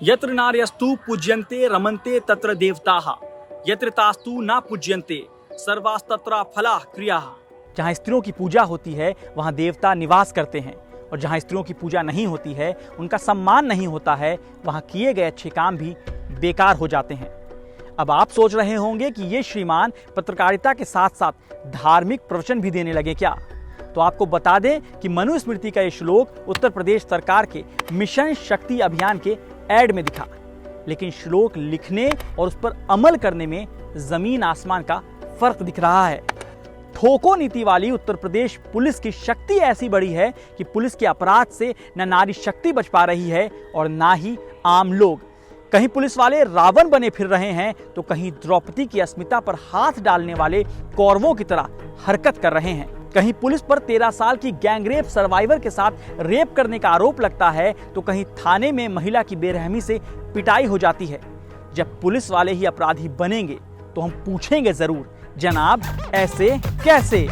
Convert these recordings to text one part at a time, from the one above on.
यत्र नार्यस्तु पूज्यन्ते रमन्ते तत्र देवताः यत्र तास्तु न पूज्यन्ते सर्वास्तत्र फलाः क्रियाः। जहाँ स्त्रियों की पूजा होती है वहाँ देवता निवास करते हैं, और जहाँ स्त्रियों की पूजा नहीं होती है, उनका सम्मान नहीं होता है, वहाँ किए गए अच्छे काम भी बेकार हो जाते हैं। अब आप सोच रहे होंगे कि ये श्रीमान पत्रकारिता के साथ साथ धार्मिक प्रवचन भी देने लगे क्या? तो आपको बता दें कि मनुस्मृति का ये श्लोक उत्तर प्रदेश सरकार के मिशन शक्ति अभियान के एड में दिखा, लेकिन श्लोक लिखने और उस पर अमल करने में जमीन आसमान का फर्क दिख रहा है। ठोको नीति वाली उत्तर प्रदेश पुलिस की शक्ति ऐसी बड़ी है कि पुलिस के अपराध से न नारी शक्ति बच पा रही है और ना ही आम लोग। कहीं पुलिस वाले रावण बने फिर रहे हैं तो कहीं द्रौपदी की अस्मिता पर हाथ डालने वाले कौरवों की तरह हरकत कर रहे हैं। कहीं पुलिस पर 13 साल की गैंगरेप सर्वाइवर के साथ रेप करने का आरोप लगता है तो कहीं थाने में महिला की बेरहमी से पिटाई हो जाती है। जब पुलिस वाले ही अपराधी बनेंगे तो हम पूछेंगे जरूर, जनाब ऐसे कैसे?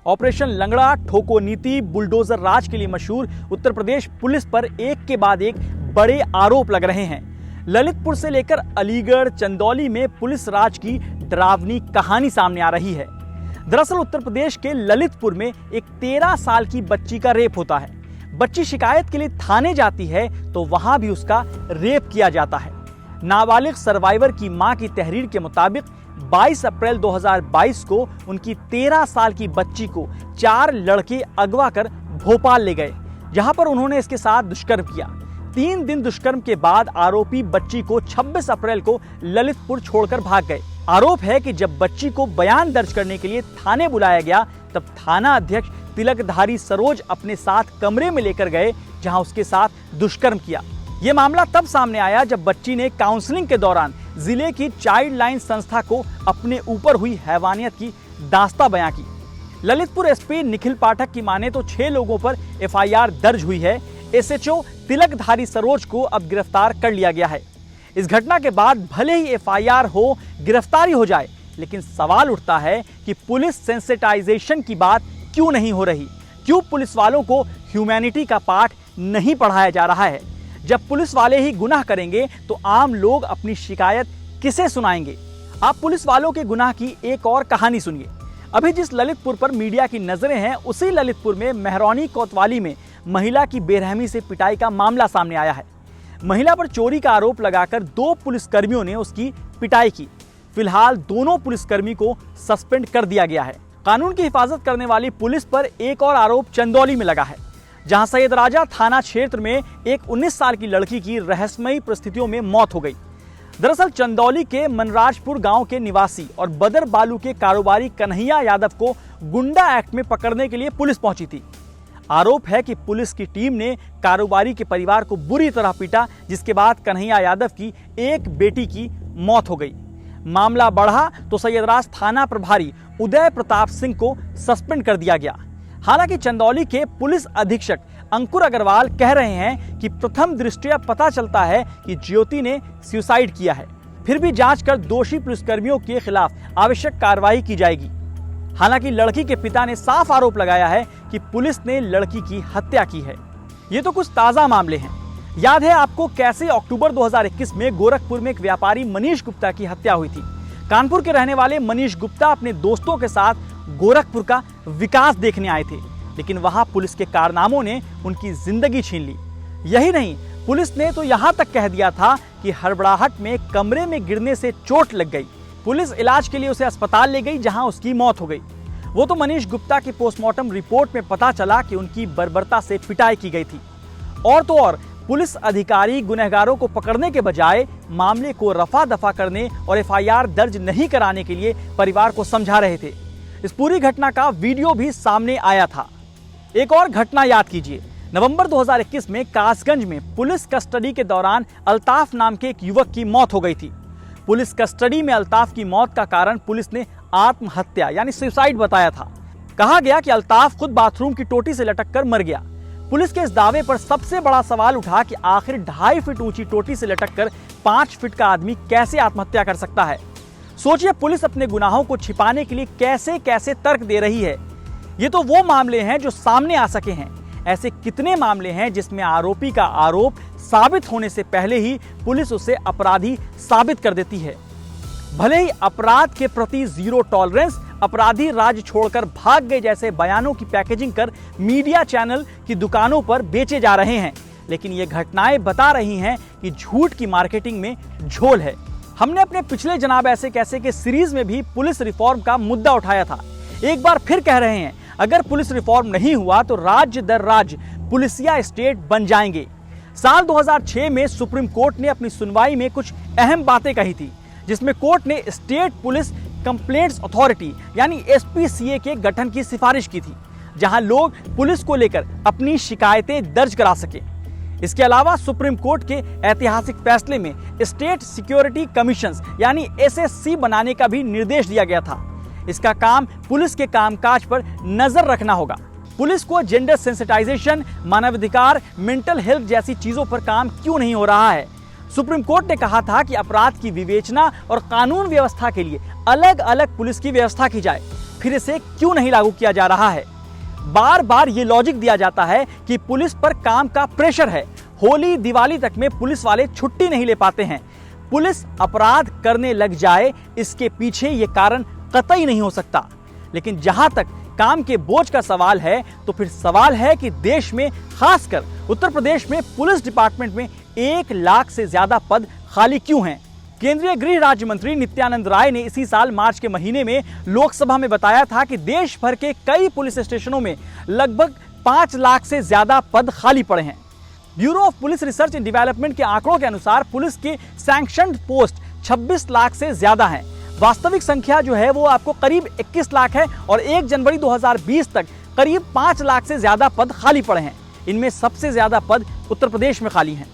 ऑपरेशन लंगड़ा, ठोको नीति, बुलडोजर राज के लिए मशहूर उत्तर प्रदेश पुलिस पर एक के बाद एक बड़े आरोप लग रहे हैं। ललितपुर से लेकर अलीगढ़, चंदौली में पुलिस राज की डरावनी कहानी सामने आ रही है। दरअसल उत्तर प्रदेश के ललितपुर में एक 13 साल की बच्ची का रेप होता है। बच्ची शिकायत के लिए थाने जाती है तो वहां भी उसका रेप किया जाता है। नाबालिग सर्वाइवर की मां की तहरीर के मुताबिक 22 अप्रैल 2022 को उनकी 13 साल की बच्ची को 4 लड़के अगवा कर भोपाल ले गए, जहां पर उन्होंने इसके साथ दुष्कर्म किया। 3 दिन दुष्कर्म के बाद आरोपी बच्ची को 26 अप्रैल को ललितपुर छोड़कर भाग गए। आरोप है कि जब बच्ची को बयान दर्ज करने के लिए थाने बुलाया गया तब थाना अध्यक्ष तिलकधारी सरोज अपने साथ कमरे में लेकर गए, जहां उसके साथ दुष्कर्म किया। यह मामला तब सामने आया जब बच्ची ने काउंसलिंग के दौरान जिले की चाइल्ड लाइन संस्था को अपने ऊपर हुई हैवानियत की दास्तां बयां की। ललितपुर एसपी निखिल पाठक की माने तो 6 लोगों पर एफआईआर दर्ज हुई है। एसएचओ तिलकधारी सरोज को अब गिरफ्तार कर लिया गया है। इस घटना के बाद भले ही एफआईआर हो, गिरफ्तारी हो जाए, लेकिन सवाल उठता है कि पुलिस सेंसिटाइजेशन की बात क्यों नहीं हो रही? क्यों पुलिस वालों को ह्यूमैनिटी का पाठ नहीं पढ़ाया जा रहा है? जब पुलिस वाले ही गुनाह करेंगे तो आम लोग अपनी शिकायत किसे सुनाएंगे? आप पुलिस वालों के गुनाह की एक और कहानी सुनिए। अभी जिस ललितपुर पर मीडिया की नजरें हैं, उसी ललितपुर में मेहरौनी कोतवाली में महिला की बेरहमी से पिटाई का मामला सामने आया है। महिला पर चोरी का आरोप लगाकर 2 पुलिसकर्मियों ने उसकी पिटाई की। फिलहाल दोनों पुलिसकर्मी को सस्पेंड कर दिया गया है। कानून की हिफाजत करने वाली पुलिस पर एक और आरोप चंदौली में लगा है, जहां सैयद राजा थाना क्षेत्र में एक 19 साल की लड़की की रहस्यमयी परिस्थितियों में मौत हो गई। दरअसल चंदौली के मनराजपुर गांव के निवासी और बदर बालू के कारोबारी कन्हैया यादव को गुंडा एक्ट में पकड़ने के लिए पुलिस पहुंची थी। आरोप है कि पुलिस की टीम ने कारोबारी के परिवार को बुरी तरह पीटा, जिसके बाद कन्हैया यादव की एक बेटी की मौत हो गई। मामला बढ़ा तो सैयदराज थाना प्रभारी उदय प्रताप सिंह को सस्पेंड कर दिया गया। हालांकि चंदौली के पुलिस अधीक्षक अंकुर अग्रवाल कह रहे हैं कि प्रथम दृष्टया पता चलता है कि ज्योति ने सुसाइड किया है, फिर भी जांच कर दोषी पुलिसकर्मियों के खिलाफ आवश्यक कार्रवाई की जाएगी। हालांकि लड़की के पिता ने साफ आरोप लगाया है कि पुलिस ने लड़की की हत्या की है। ये तो कुछ ताजा मामले हैं। याद है आपको कैसे अक्टूबर 2021 में गोरखपुर में एक व्यापारी मनीष गुप्ता की हत्या हुई थी? कानपुर के रहने वाले मनीष गुप्ता अपने दोस्तों के साथ गोरखपुर का विकास देखने आए थे, लेकिन वहां पुलिस के कारनामों ने उनकी जिंदगी छीन ली। यही नहीं, पुलिस ने तो यहां तक कह दिया था कि हड़बड़ाहट में कमरे में गिरने से चोट लग गई। पुलिस इलाज के लिए उसे अस्पताल ले गई, जहां उसकी मौत हो गई। वो तो मनीष गुप्ता की पोस्टमार्टम रिपोर्ट में पता चला कि उनकी बर्बरता से पिटाई की गई थी। और तो और पुलिस अधिकारी गुनहगारों को पकड़ने के बजाय मामले को रफा दफा करने और एफआईआर दर्ज नहीं कराने के लिए परिवार को समझा रहे थे। इस पूरी घटना का वीडियो भी सामने आया था। एक और घटना याद कीजिए, नवंबर 2021 में कासगंज में पुलिस कस्टडी के दौरान अल्ताफ नाम के एक युवक की मौत हो गई थी। पुलिस कस्टडी में अल्ताफ की मौत का कारण पुलिस ने आत्महत्या यानी सुसाइड बताया था। कहा गया कि अल्ताफ खुद बाथरूम की टोटी से लटक कर मर गया। पुलिस के इस दावे पर सबसे बड़ा सवाल उठा कि आखिर 2.5 फीट ऊंची टोटी से लटककर 5 फीट का आदमी कैसे आत्महत्या कर सकता है। सोचिए, पुलिस अपने गुनाहों को छिपाने के लिए कैसे कैसे तर्क दे रही है। ये तो वो मामले हैं जो सामने आ सके हैं, ऐसे कितने मामले हैं जिसमें आरोपी का आरोप साबित होने से पहले ही पुलिस उसे अपराधी साबित कर देती है। भले ही अपराध के प्रति जीरो टॉलरेंस, अपराधी राज्य छोड़कर भाग गए जैसे बयानों की पैकेजिंग कर मीडिया चैनल की दुकानों पर बेचे जा रहे हैं, लेकिन ये घटनाएं बता रही हैं कि झूठ की मार्केटिंग में झोल है। हमने अपने पिछले जनाब ऐसे कैसे के सीरीज में भी पुलिस रिफॉर्म का मुद्दा उठाया था। एक बार फिर कह रहे हैं, अगर पुलिस रिफॉर्म नहीं हुआ तो राज्य दर राज्य पुलिसिया स्टेट बन जाएंगे। साल 2006 में सुप्रीम कोर्ट ने अपनी सुनवाई में कुछ अहम बातें कही थी, जिसमें कोर्ट ने स्टेट पुलिस कंप्लेंट्स अथॉरिटी यानी SPCA के गठन की सिफारिश की थी, जहां लोग पुलिस को लेकर अपनी शिकायतें दर्ज करा सके। इसके अलावा सुप्रीम कोर्ट के ऐतिहासिक फैसले में स्टेट सिक्योरिटी कमीशंस यानी SSC बनाने का भी निर्देश दिया गया था। इसका काम पुलिस के कामकाज पर नजर रखना होगा। पुलिस को जेंडर सेंसिटाइजेशन, मानवाधिकार, मेंटल हेल्थ जैसी चीजों पर काम क्यों नहीं हो रहा है? सुप्रीम कोर्ट ने कहा था कि अपराध की विवेचना और कानून व्यवस्था के लिए अलग अलग पुलिस की व्यवस्था की जाए, फिर इसे क्यों नहीं लागू किया जा रहा है? बार बार ये लॉजिक दिया जाता है कि पुलिस पर काम का प्रेशर है, होली दिवाली तक में पुलिस वाले छुट्टी नहीं ले पाते हैं। पुलिस अपराध करने लग जाए, इसके पीछे ये कारण कतई नहीं हो सकता। लेकिन जहां तक काम के बोझ का सवाल है, तो फिर सवाल है कि देश में, खासकर उत्तर प्रदेश में पुलिस डिपार्टमेंट में 1 लाख से ज्यादा पद खाली क्यों हैं? केंद्रीय गृह राज्य मंत्री नित्यानंद राय ने इसी साल मार्च के महीने में लोकसभा में बताया था कि देश भर के कई पुलिस स्टेशनों में लगभग 5 लाख से ज्यादा पद खाली पड़े हैं। Bureau of police research and development के आंकड़ों के अनुसार पुलिस के सैंक्शनड पोस्ट 26 लाख से ज्यादा हैं। वास्तविक संख्या जो है वो आपको करीब 21 लाख है और 1 जनवरी 2020 तक करीब 5 लाख से ज्यादा पद खाली पड़े हैं। इनमें सबसे ज्यादा पद उत्तर प्रदेश में खाली हैं।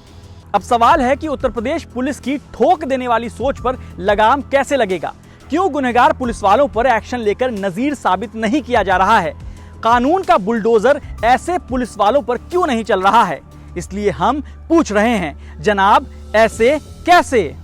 अब सवाल है कि उत्तर प्रदेश पुलिस की ठोक देने वाली सोच पर लगाम कैसे लगेगा? क्यों गुनहगार पुलिस वालों पर एक्शन लेकर नजीर साबित नहीं किया जा रहा है? कानून का बुलडोजर ऐसे पुलिस वालों पर क्यों नहीं चल रहा है? इसलिए हम पूछ रहे हैं, जनाब ऐसे कैसे?